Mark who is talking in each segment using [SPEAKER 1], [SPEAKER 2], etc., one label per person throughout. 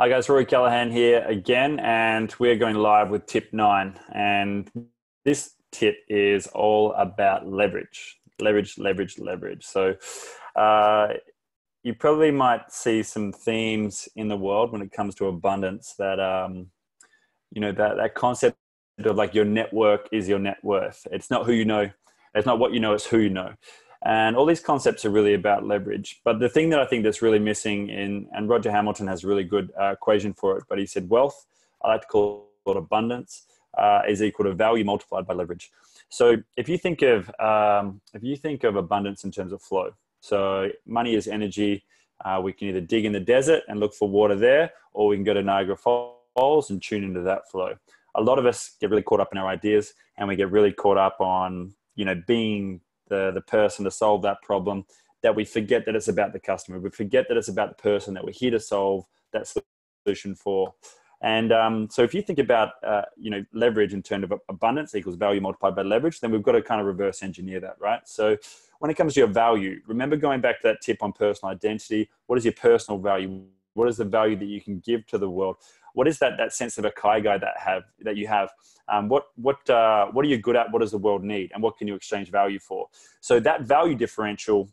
[SPEAKER 1] Hi guys, Rory Callahan here again, and we're going live with tip 9. And this tip is all about leverage, leverage, leverage, leverage. So you probably might see some themes in the world when it comes to abundance that, that concept of like your network is your net worth. It's not who you know. It's not what you know, it's who you know. And all these concepts are really about leverage. But the thing that I think that's really missing and Roger Hamilton has a really good equation for it, but he said wealth, I like to call it abundance, is equal to value multiplied by leverage. So if you think of abundance in terms of flow, so money is energy. We can either dig in the desert and look for water there, or we can go to Niagara Falls and tune into that flow. A lot of us get really caught up in our ideas, and we get really caught up on, being the person to solve that problem, that we forget that it's about the customer. We forget that it's about the person that we're here to solve that solution for. And so if you think about, leverage in terms of abundance equals value multiplied by leverage, then we've got to kind of reverse engineer that, right? So when it comes to your value, remember going back to that tip on personal identity. What is your personal value? What is the value that you can give to the world? What is that sense of ikigai that you have? What are you good at? What does the world need? And what can you exchange value for? So that value differential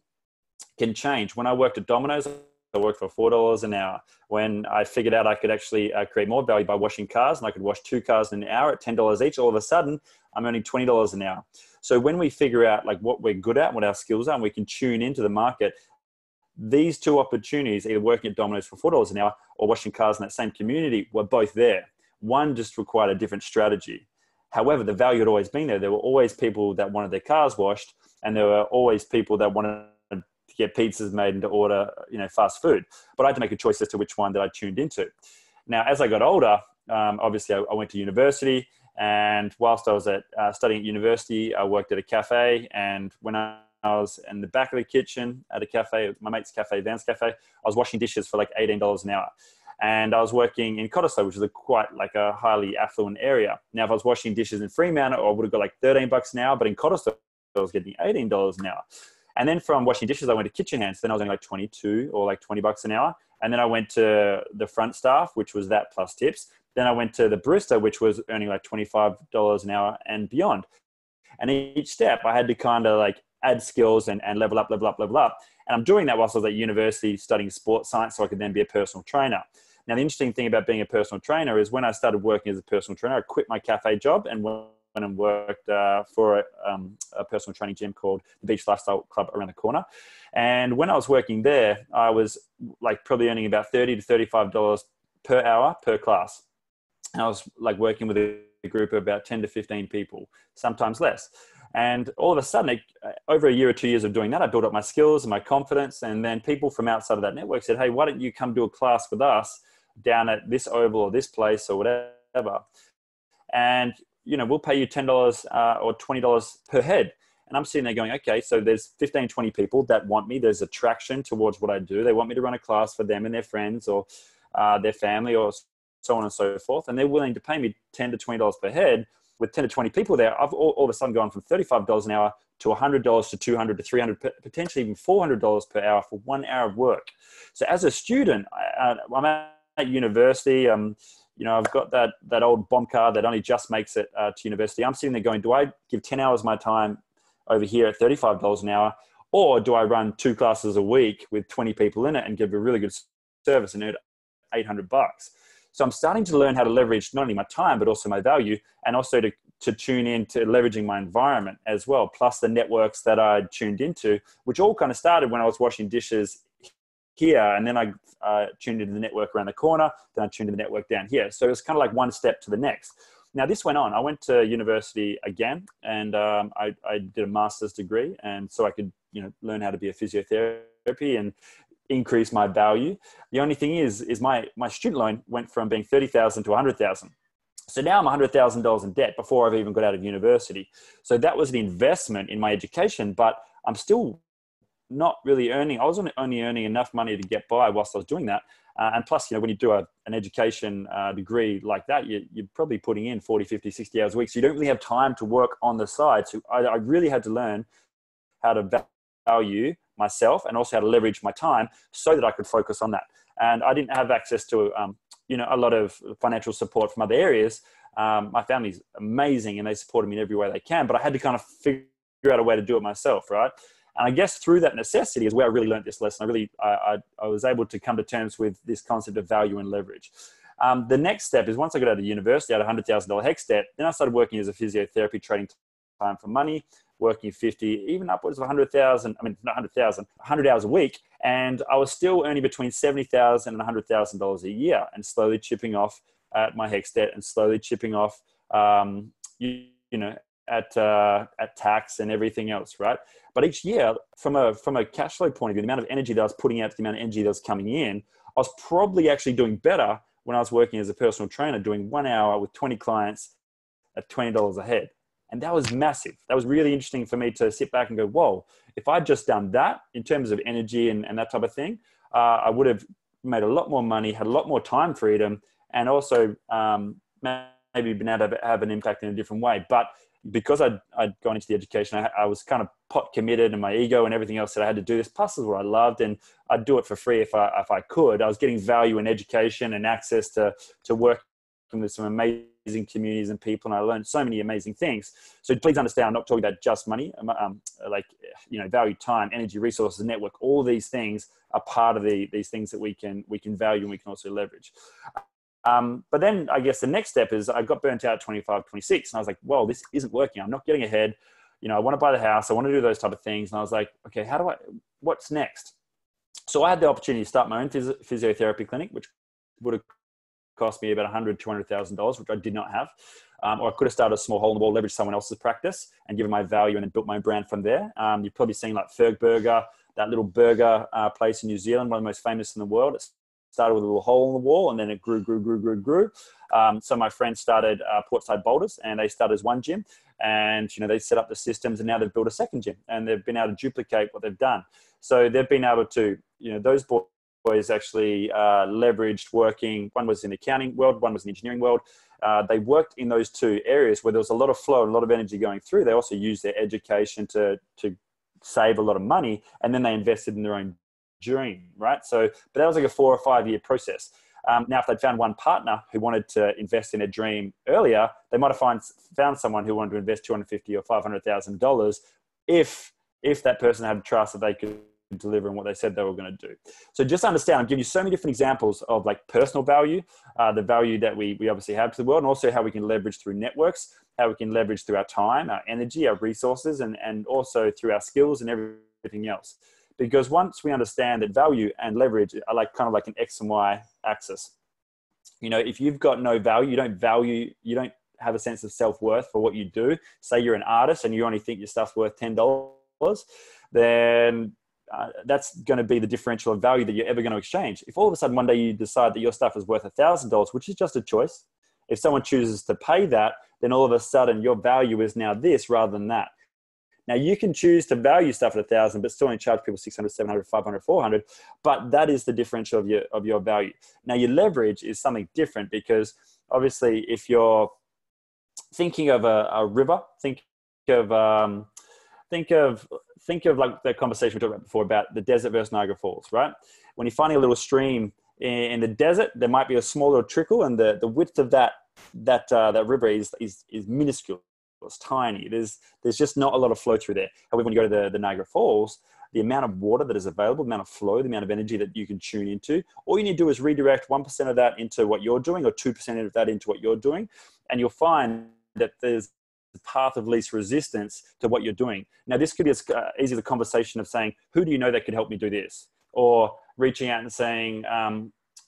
[SPEAKER 1] can change. When I worked at Domino's, I worked for $4 an hour. When I figured out I could actually create more value by washing cars, and I could wash 2 cars in an hour at $10 each, all of a sudden I'm earning $20 an hour. So when we figure out like what we're good at, what our skills are, and we can tune into the market, these two opportunities, either working at Domino's for $4 an hour or washing cars in that same community, were both there. One just required a different strategy. However, the value had always been there. There were always people that wanted their cars washed, and there were always people that wanted to get pizzas made and to order, fast food. But I had to make a choice as to which one that I tuned into. Now, as I got older, obviously I went to university, and whilst I was studying at university, I worked at a cafe. And when I was in the back of the kitchen at a cafe, my mate's cafe, Van's Cafe, I was washing dishes for like $18 an hour. And I was working in Cottesloe, which is quite like a highly affluent area. Now, if I was washing dishes in Fremantle, I would have got like $13 an hour, but in Cottesloe, I was getting $18 an hour. And then from washing dishes, I went to kitchen hands. Then I was earning like 22 or like $20 an hour. And then I went to the front staff, which was that plus tips. Then I went to the barista, which was earning like $25 an hour and beyond. And each step I had to kind of like add skills and level up. And I'm doing that whilst I was at university studying sports science, so I could then be a personal trainer. Now, the interesting thing about being a personal trainer is when I started working as a personal trainer, I quit my cafe job and went and worked for a personal training gym called the Beach Lifestyle Club around the corner. And when I was working there, I was like probably earning about $30 to $35 per hour per class. And I was like working with a group of about 10 to 15 people, sometimes less. And all of a sudden, over a year or 2 years of doing that, I built up my skills and my confidence. And then people from outside of that network said, hey, why don't you come do a class with us down at this Oval or this place or whatever? And, we'll pay you $10 or $20 per head. And I'm sitting there going, okay, so there's 15, 20 people that want me. There's attraction towards what I do. They want me to run a class for them and their friends or their family or so on and so forth. And they're willing to pay me $10 to $20 per head. With 10 to 20 people there, I've all of a sudden gone from $35 an hour to $100 to $200 to $300, potentially even $400 per hour for 1 hour of work. So as a student, I'm at university. I've got that old bomb card that only just makes it to university. I'm sitting there going, do I give 10 hours of my time over here at $35 an hour, or do I run 2 classes a week with 20 people in it and give a really good service and earn $800? So I'm starting to learn how to leverage not only my time, but also my value, and also to tune in to leveraging my environment as well, plus the networks that I tuned into, which all kind of started when I was washing dishes here. And then I tuned into the network around the corner. Then I tuned into the network down here. So it's kind of like one step to the next. Now, this went on. I went to university again, and I did a master's degree. And so I could, learn how to be a physiotherapy and increase my value. The only thing is my student loan went from being $30,000 to $100,000. So now I'm $100,000 in debt before I've even got out of university. So that was an investment in my education, but I'm still not really earning. I was only earning enough money to get by whilst I was doing that. And plus, when you do an education degree like that, you're probably putting in 40, 50, 60 hours a week. So you don't really have time to work on the side. So I really had to learn how to value myself and also how to leverage my time so that I could focus on that. And I didn't have access to a lot of financial support from other areas. My family's amazing and they supported me in every way they can, but I had to kind of figure out a way to do it myself, right? And I guess through that necessity is where I really learned this lesson. I was able to come to terms with this concept of value and leverage. The next step is once I got out of university, I had a $100,000 HECS debt. Then I started working as a physiotherapy, trading time for money, working 50, even upwards of 100,000, I mean, not 100,000, 100 hours a week. And I was still earning between $70,000 and $100,000 a year and slowly chipping off at my HECS debt and slowly chipping off, at tax and everything else, right? But each year, from a cash flow point of view, the amount of energy that I was putting out to the amount of energy that was coming in, I was probably actually doing better when I was working as a personal trainer, doing 1 hour with 20 clients at $20 a head. And that was massive. That was really interesting for me to sit back and go, whoa, if I'd just done that in terms of energy and that type of thing, I would have made a lot more money, had a lot more time freedom, and also maybe been able to have an impact in a different way. But because I'd gone into the education, I was kind of pot committed, and my ego and everything else that I had to do this. Plus, is what I loved, and I'd do it for free if I could. I was getting value in education and access to work with some amazing communities and people, and I learned so many amazing things. So please understand, I'm not talking about just money. Value, time, energy, resources, network. All these things are part of these things that we can value and we can also leverage. But then I guess the next step is I got burnt out at 25, 26. And I was like, well, this isn't working. I'm not getting ahead. I want to buy the house. I want to do those type of things. And I was like, okay, what's next? So I had the opportunity to start my own physiotherapy clinic, which would have cost me about $100,000, $200,000, which I did not have. Or I could have started a small hole in the wall, leveraged someone else's practice and given my value and then built my brand from there. You've probably seen like Ferg Burger, that little burger place in New Zealand, one of the most famous in the world. It's started with a little hole in the wall and then it grew. So my friend started Portside Boulders and they started as one gym and, they set up the systems and now they've built a second gym and they've been able to duplicate what they've done. So they've been able to, those boys actually leveraged working. One was in the accounting world, one was in the engineering world. They worked in those two areas where there was a lot of flow and a lot of energy going through. They also used their education to save a lot of money and then they invested in their own dream, right? So, but that was like a 4 or 5 year process. Now, if they'd found one partner who wanted to invest in a dream earlier, they might have found someone who wanted to invest $250,000 or $500,000 if that person had trust that they could deliver on what they said they were going to do. So just understand, I'm giving you so many different examples of like personal value, the value that we obviously have to the world, and also how we can leverage through networks, how we can leverage through our time, our energy, our resources, and also through our skills and everything else. Because once we understand that value and leverage are like kind of like an X and Y axis, if you've got no value, you don't have a sense of self-worth for what you do. Say you're an artist and you only think your stuff's worth $10, then that's going to be the differential of value that you're ever going to exchange. If all of a sudden one day you decide that your stuff is worth $1,000, which is just a choice, if someone chooses to pay that, then all of a sudden your value is now this rather than that. Now you can choose to value stuff at 1,000, but still only charge people 600, 700, 500, 400. But that is the differential of your value. Now your leverage is something different because obviously if you're thinking of a river, think of like that conversation we talked about before about the desert versus Niagara Falls, right? When you're finding a little stream in the desert, there might be a small little trickle, and the width of that river is minuscule. It's tiny. There's just not a lot of flow through there. However, when you go to the Niagara Falls, the amount of water that is available, the amount of flow, the amount of energy that you can tune into, all you need to do is redirect 1% of that into what you're doing or 2% of that into what you're doing. And you'll find that there's the path of least resistance to what you're doing. Now, this could be as easy as a conversation of saying, who do you know that could help me do this? Or reaching out and saying,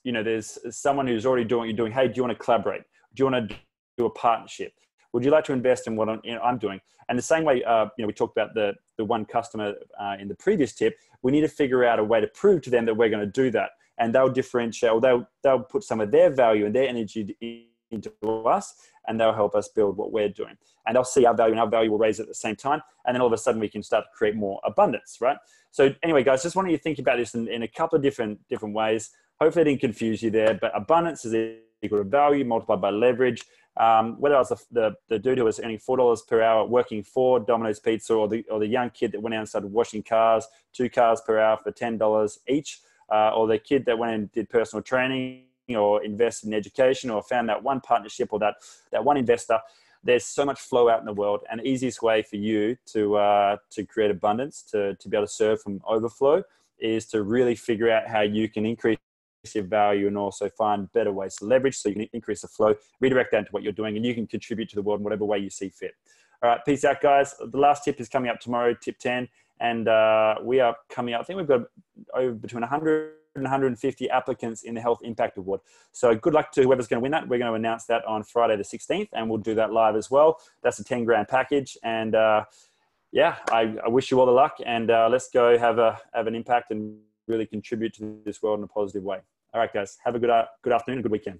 [SPEAKER 1] there's someone who's already doing what you're doing. Hey, do you want to collaborate? Do you want to do a partnership? Would you like to invest in what I'm doing? And the same way, we talked about the one customer in the previous tip. We need to figure out a way to prove to them that we're going to do that, and they'll differentiate, or they'll put some of their value and their energy into us, and they'll help us build what we're doing. And they'll see our value, and our value will raise at the same time, and then all of a sudden we can start to create more abundance, right? So anyway, guys, just wanted you to think about this in a couple of different ways. Hopefully, I didn't confuse you there, but abundance is equal to value multiplied by leverage. Whether I was the dude who was earning $4 per hour working for Domino's Pizza, or the young kid that went out and started washing cars, 2 cars per hour for $10 each, or the kid that went and did personal training or invested in education or found that one partnership or that one investor, there's so much flow out in the world. And the easiest way for you to create abundance, to be able to serve from overflow, is to really figure out how you can increase your value and also find better ways to leverage so you can increase the flow, redirect that into what you're doing, and you can contribute to the world in whatever way you see fit. All right, peace out, guys. The last tip is coming up tomorrow, tip 10. And we are coming up, I think we've got over between 100 and 150 applicants in the Health Impact Award. So good luck to whoever's going to win that. We're going to announce that on Friday the 16th, and we'll do that live as well. That's a 10 grand package. And yeah, I wish you all the luck, and let's go have an impact and really contribute to this world in a positive way. All right, guys, have a good afternoon, a good weekend.